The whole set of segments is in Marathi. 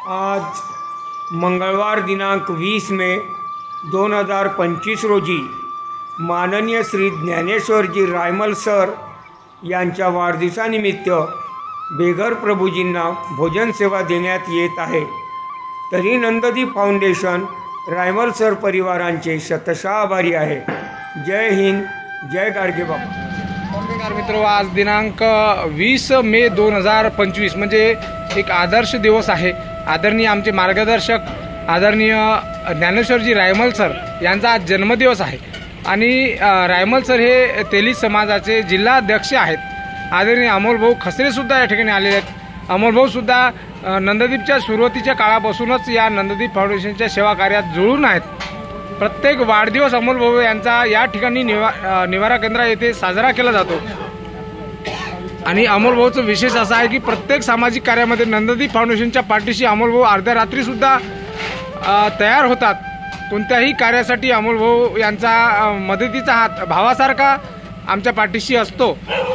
आज मंगळवार दिनांक 20 मे 2025 रोजी माननीय श्री ज्ञानेश्वरजी रायमल सर यांच्या वाढदिवसानिमित्त बेघर प्रभूजींना भोजन सेवा देण्यात येत आहे। तरी नंददीप फाउंडेशन रायमल सर परिवारांचे शतशः आभारी आहे। जय हिंद, जय गाडगे बाबा। नमस्कार मित्रो, आज दिनांक 20 मे 2025 म्हणजे एक आदर्श दिवस आहे। आदरणीय आमचे मार्गदर्शक आदरणीय ज्ञानेश्वरजी रायमल सर यांचा आज जन्मदिवस आहे आणि रायमल सर हे तेली समाजाचे जिल्हा अध्यक्ष आहेत। आदरणीय अमोल भाऊ खसरे सुद्धा या ठिकाणी आलेले आहेत। अमोल भाऊ सुद्धा नंददीपच्या सुरुवातीच्या काळापासूनच या नंददीप फाउंडेशनच्या सेवा कार्यात जुळून आहेत। प्रत्येक वाढदिवस अमोल भाऊ यांचा या ठिकाणी निवारा केंद्र येथे साजरा केला जातो आणि अमोल भाऊचं विशेष असं आहे की प्रत्येक सामाजिक कार्यामध्ये नंददीप फाउंडेशनच्या पाठीशी अमोल भाऊ अर्ध्या रात्री सुद्धा तयार होतात। कोणत्याही कार्यासाठी अमोल भाऊ यांचा मदतीचा हात भावासारखा आमच्या पाठीशी असतो।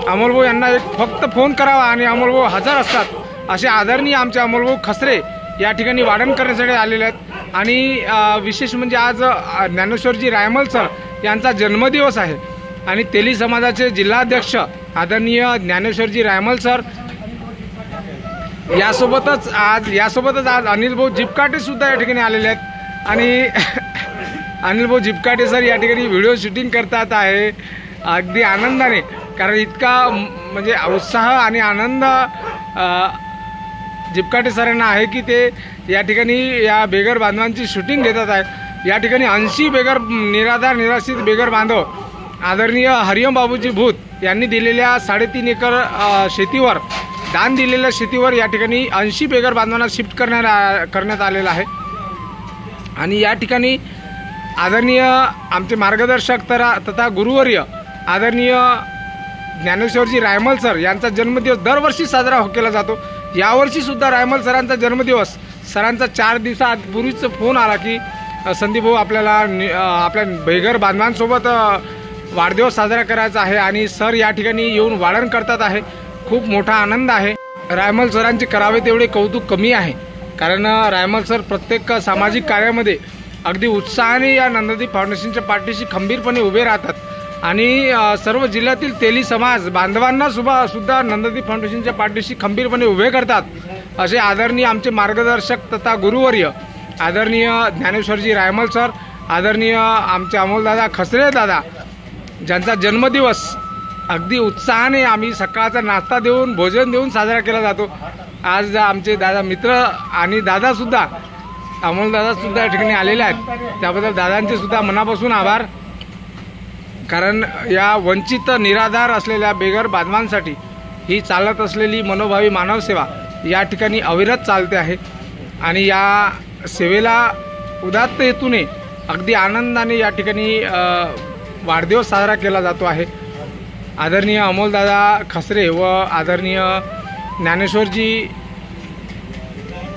अमोल भाऊ यांना एक फक्त फोन करावा आणि अमोल भाऊ हजर असतात। असे आदरणीय आमचे अमोल भाऊ खसरे या ठिकाणी वाढण करण्यासाठी आलेले आहेत आणि विशेष म्हणजे आज ज्ञानेश्वरजी रायमल सर यांचा जन्मदिवस आहे आणि तेली समाजाचे जिल्हाध्यक्ष आदरणीय ज्ञानेश्वरजी रायमल सर यासोबतच आज अनिल भाऊ जिपकाटे सुद्धा या ठिकाणी आलेले आहेत आणि अनिल भाऊ जिपकाटे सर या ठिकाणी व्हिडिओ शूटिंग करतात आहे अगदी आनंदाने, कारण इतका म्हणजे उत्साह आणि आनंद जिपकाटे सरांना आहे की ते या ठिकाणी या बेघर बांधवांची शूटिंग घेतात आहे। या ठिकाणी 80 बेघर निराधार निराश्रित बेघर बांधव आदरणीय हरिओम बाबूजी भूत यांनी दिलेल्या 3.5 एकर शेतीवर दान दिलेल्या शेतीवर या ठिकाणी 80 बेघर बांधवांना शिफ्ट करण्यात आलेला आहे आणि या ठिकाणी आदरणीय आमचे मार्गदर्शक तथा गुरुवर्य आदरणीय ज्ञानेश्वरजी रायमल सर यांचा जन्मदिवस दरवर्षी साजरा केला जातो। यावर्षी सुद्धा रायमल सरांचा जन्मदिवस सरांचा 4 दिवसापूर्वीच फोन आला की संदीप भाऊ आपल्याला आपल्या बेघर बांधवांसोबत वाढदिवस साजरा करायचा आहे आणि सर या ठिकाणी येऊन वाढण करतात आहे। खूप मोठा आनंद आहे। रायमल सरांचे करावे तेवढे कौतुक कमी आहे, कारण रायमल सर प्रत्येक सामाजिक कार्यामध्ये अगदी उत्साहाने या नंददीप फाउंडेशनच्या पाठीशी खंबीरपणे उभे राहतात आणि सर्व जिल्ह्यातील तेली समाज बांधवांना सुद्धा नंददीप फाउंडेशनच्या पाठीशी खंबीरपणे उभे करतात। असे आदरणीय आमचे मार्गदर्शक तथा गुरुवर्य आदरणीय ज्ञानेश्वरजी रायमल सर, आदरणीय आमचे अमोलदादा खसरे दादा ज्यांचा जन्मदिवस अगदी उत्साहाने आम्ही सकाळचा नाश्ता देऊन भोजन देऊन साजरा केला जातो। आज आमचे दादा मित्र आणि दादासुद्धा अमोलदादासुद्धा या ठिकाणी आलेले आहेत, त्याबद्दल दादांचे सुद्धा मनापासून आभार। कारण या वंचित निराधार असलेल्या बेघर बांधवांसाठी ही चालत असलेली मनोभावी मानवसेवा या ठिकाणी अविरत चालते आहे आणि या सेवेला उदात्त हेतूने अगदी आनंदाने या ठिकाणी वाढदिवस साजरा केला जातो आहे। आदरणीय अमोलदादा खसरे व आदरणीय ज्ञानेश्वरजी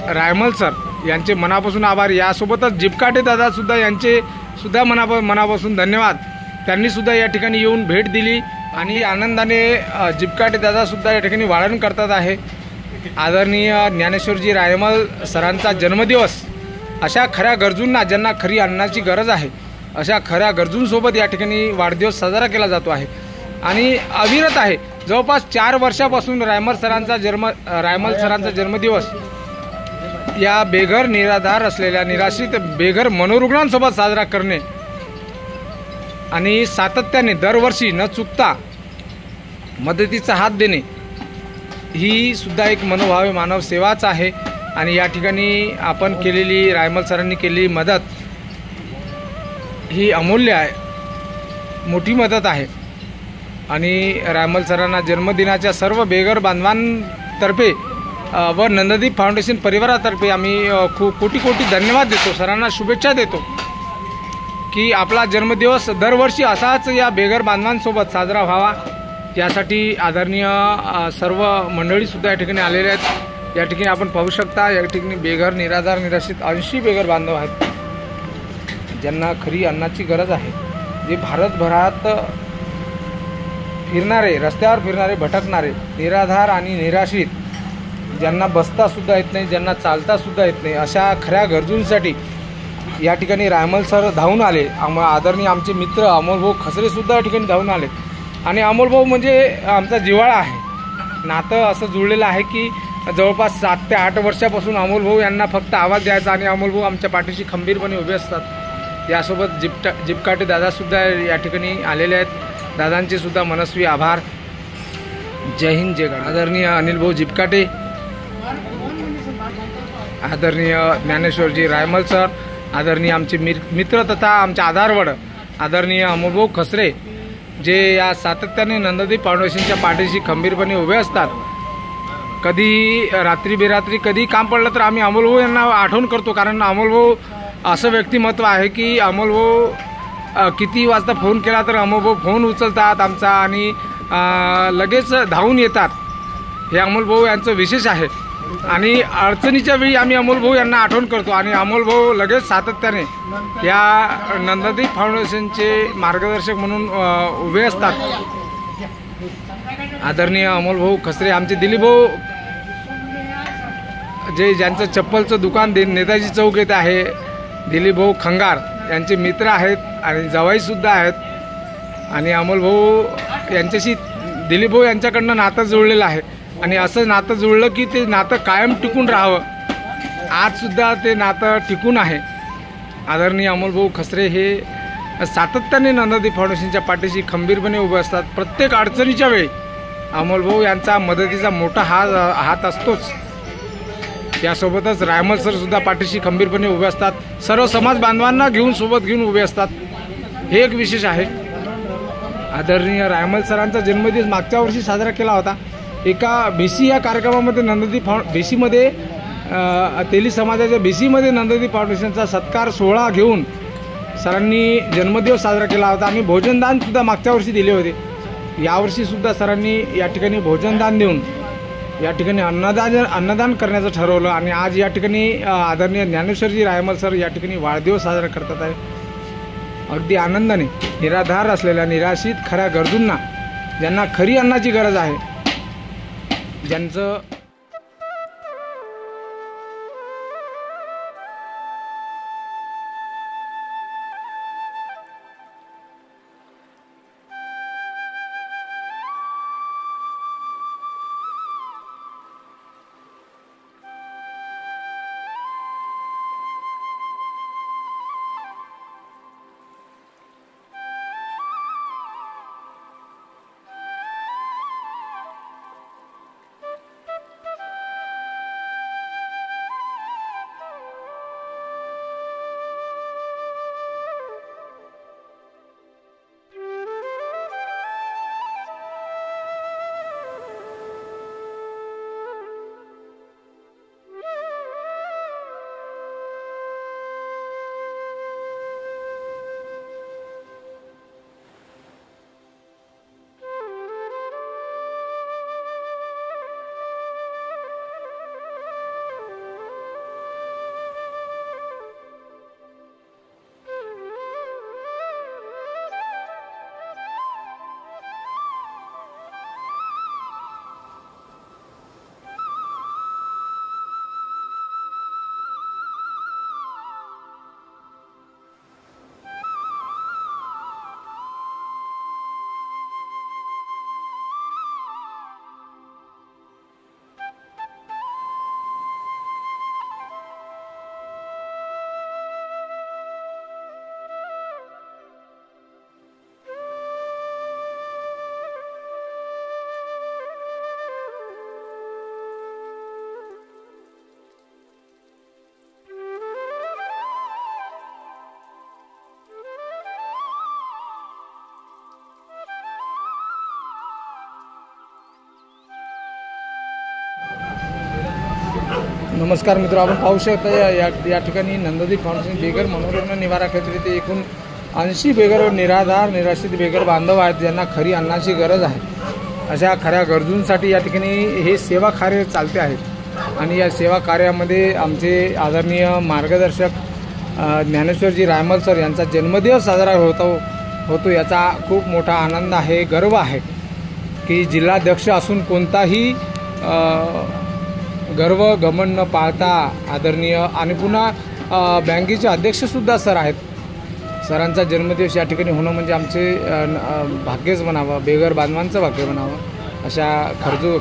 रायमल सर यांचे मनापासून आभार। यासोबतच जिपकाटे दादासुद्धा यांचे सुद्धा मनापासून धन्यवाद। त्यांनी सुद्धा या ठिकाणी येऊन भेट दिली आणि आनंदाने जिपकाटे दादासुद्धा या ठिकाणी वाढण करतात आहे। आदरणीय ज्ञानेश्वरजी रायमल सरांचा जन्मदिवस अशा खऱ्या गरजूंना ज्यांना खरी अन्नाची गरज आहे अशा खऱ्या गरजूंसोबत या ठिकाणी वाढदिवस साजरा केला जातो आहे आणि अविरत आहे। जवळपास 4 वर्षापासून रायमल सरांचा जन्मदिवस या बेघर निराधार असलेल्या निराश्रित बेघर मनोरुग्णांसोबत साजरा करणे आणि सातत्याने दरवर्षी न चुकता मदतीचा हात देणे ही सुद्धा एक मनोभावी मानव सेवाच आहे आणि या ठिकाणी आपण केलेली रायमल सरांनी केलेली मदत ही अमूल्य आहे, मोठी मदत आहे आणि रायमल सरांना जन्मदिनाच्या सर्व बेघर बांधवांतर्फे व नंददीप फाउंडेशन परिवारातर्फे आम्ही खूप कोटी धन्यवाद देतो। सरांना शुभेच्छा देतो की आपला जन्मदिवस दरवर्षी असाच या बेघर बांधवांसोबत साजरा व्हावा यासाठी आदरणीय सर्व मंडळीसुद्धा या ठिकाणी आलेले आहेत। या ठिकाणी आपण पाहू शकता या ठिकाणी बेघर निराधार निराश्रित 80 बेघर बांधव आहेत ज्यांना खरी अन्नाची गरज आहे, जे भारतभरात फिरणारे रस्त्यावर फिरणारे भटकणारे निराधार आणि निराश्रित ज्यांना बसतासुद्धा येत नाही, ज्यांना चालतासुद्धा येत नाही, अशा खऱ्या गरजूंसाठी या ठिकाणी रायमल सर धावून आले. आदरणीय आमचे मित्र अमोलभाऊ खसरेसुद्धा या ठिकाणी धावून आले. आणि अमोलभाऊ म्हणजे आमचा जिव्हाळा आहे, नातं असं जुळलेलं आहे की जवळपास 7 ते 8 वर्षापासून अमोलभाऊ यांना फक्त आवाज द्यायचा आणि अमोलभाऊ आमच्या पाठीशी खंबीरपणे उभे असतात. यासोबत जिपकाटे दादासुद्धा या ठिकाणी आलेले आहेत. दादांचे सुद्धा मनस्वी आभार. जय हिंद, जय गण. आदरणीय अनिलभाऊ जिपकाटे, आदरणीय ज्ञानेश्वरजी रायमल सर, आदरणीय आमचे मित्र तथा आमचे आधारवड आदरणीय अमोलभाऊ खसरे, जे या सातत्याने नंददीप फाउंडेशनच्या पाठीशी खंबीरपणे उभे असतात. कधी रात्री बेरात्री कधी काम पडलं तर आम्ही अमोलभाऊ यांना आठवण करतो, कारण अमोलभाऊ असं व्यक्तिमत्व आहे की अमोलभाऊ किती वाजता फोन केला तर अमोलभाऊ फोन उचलतात आमचा आणि लगेच धावून येतात. हे अमोलभाऊ यांचं विशेष आहे. आणि अडचणीच्या वेळी आम्ही अमोलभाऊ यांना आठवण करतो आणि अमोलभाऊ लगेच सातत्याने या नंददीप फाउंडेशनचे मार्गदर्शक म्हणून उभे असतात. आदरणीय अमोलभाऊ खसरे, आमचे दिलीपभाऊ जे ज्यांचं चप्पलचं दुकान नेताजी चौक येथे आहे, दिलीपभाऊ खंगार यांचे मित्र आहेत आणि जवाईसुद्धा आहेत. आणि अमोलभाऊ यांच्याशी दिलीपभाऊ यांच्याकडनं नातं जुळलेलं आहे आणि असं नातं जुळलं की ते नातं कायम टिकून राहावं. आजसुद्धा ते नातं टिकून आहे. आदरणीय अमोलभाऊ खसरे हे सातत्याने नंददीप फाउंडेशनच्या पाठीशी खंबीरपणे उभे असतात. प्रत्येक अडचणीच्या वेळी अमोलभाऊ यांचा मदतीचा मोठा हात असतोच. यासोबतच रायमल सरसुद्धा पाठीशी खंबीरपणे उभे असतात. सर्व समाज बांधवांना सोबत घेऊन उभे असतात. हे एक विशेष आहे. आदरणीय रायमल सरांचा जन्मदिवस मागच्या वर्षी साजरा केला होता. एका बीसी या कार्यक्रमामध्ये नंददीप बीसीमध्ये तेली समाजाच्या बीसीमध्ये नंददीप फाउंडेशनचा सत्कार सोहळा घेऊन सरांनी जन्मदिवस साजरा केला होता. आम्ही भोजनदानसुद्धा मागच्या वर्षी दिले होते. यावर्षीसुद्धा सरांनी या ठिकाणी भोजनदान देऊन या ठिकाणी अन्नदान करण्याचं ठरवलं. आणि आज या ठिकाणी आदरणीय ज्ञानेश्वरजी रायमल सर या ठिकाणी वाढदिवस साजरा करतात आहे. अगदी आनंदाने निराधार असलेल्या निराशित खऱ्या गरजूंना, ज्यांना खरी अन्नाची गरज आहे, ज्यांचं नमस्कार मित्र, आपण पाहू शकता या ठिकाणी नंददीप फाउंडेशन बेगर मनोरंजन निवारा केंद्र येथे एकूण 80 बेगर निराधार निराश्रित बेगर बांधव आहेत, ज्यांना खरी अन्नाची गरज आहे. अशा खऱ्या गरजूंसाठी या ठिकाणी हे सेवा कार्य चालते आहे. आणि या सेवा कार्यामध्ये आमचे आदरणीय मार्गदर्शक ज्ञानेश्वरजी रायमल सर यांचा जन्मदिवस साजरा होतो याचा खूप मोठा आनंद आहे, गर्व आहे की जिल्हाध्यक्ष असून कोणताही गर्व घमंड न पाळता आदरणीय आणि पुन्हा बँकेचे अध्यक्षसुद्धा सर आहेत. सरांचा जन्मदिवस या ठिकाणी होणं म्हणजे आमचे भाग्यच म्हणावं, बेघर बांधवांचं भाग्य म्हणावं. अशा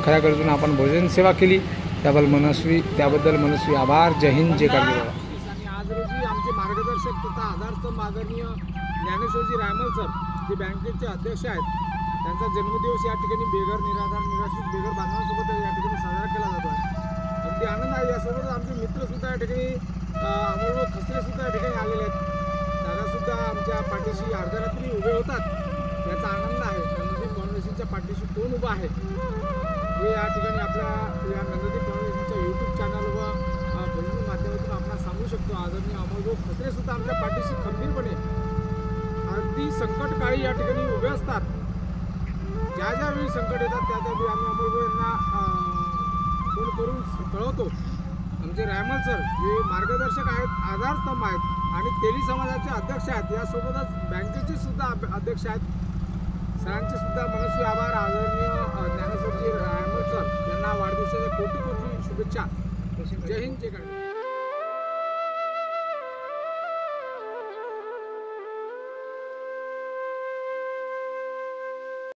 खऱ्या गरजूंना आपण भोजन सेवा केली, त्याबद्दल मनस्वी आभार. जय हिंद, जय कारगिल. आणि आज रोजी आमचे मार्गदर्शक तथा आधारस्तंभ आदरणीय ज्ञानेश्वरजी रायमल सर, जे बँकेचे अध्यक्ष आहेत, त्यांचा जन्मदिवस या ठिकाणी बेघर निराधार निराश्रित बेघर बांधवांसोबत या ठिकाणी साजरा केला जातो आहे. अगदी आनंद आहे. यासोबत आमचे मित्रसुद्धा या ठिकाणी अमोल खसरेसुद्धा या ठिकाणी आलेले आहेत. दादासुद्धा आमच्या पाठीशी अर्ध्या रात्री उभे होतात, याचा आनंद आहे. नंददीप फाउंडेशनच्या पाठीशी कोण उभा आहे हे या ठिकाणी आपल्या या नंददीप फाउंडेशनच्या यूट्यूब चॅनल व फेसबुक माध्यमातून आपण सांगू शकतो. आदरणीय अमोल खसरेसुद्धा आमच्या पाठीशी खंबीरपणे अगदी संकटकाळी या ठिकाणी उभे असतात. ज्या वेळी संकट येतात त्यावेळी आम्ही अमोल यांना फोन करून कळवतो. आमचे रायमल सर जे मार्गदर्शक आहेत, आधारस्तंभ आहेत आणि तेली समाजाचे अध्यक्ष आहेत, यासोबतच बँकेचे सुद्धा अध्यक्ष आहेत. सरांचे सुद्धा मनस्वी आभार. आदरणीय ज्ञानेश्वरजी रायमल सर यांना वाढदिवसाच्या कोटी शुभेच्छा. जय हिंद, जय कारगिल.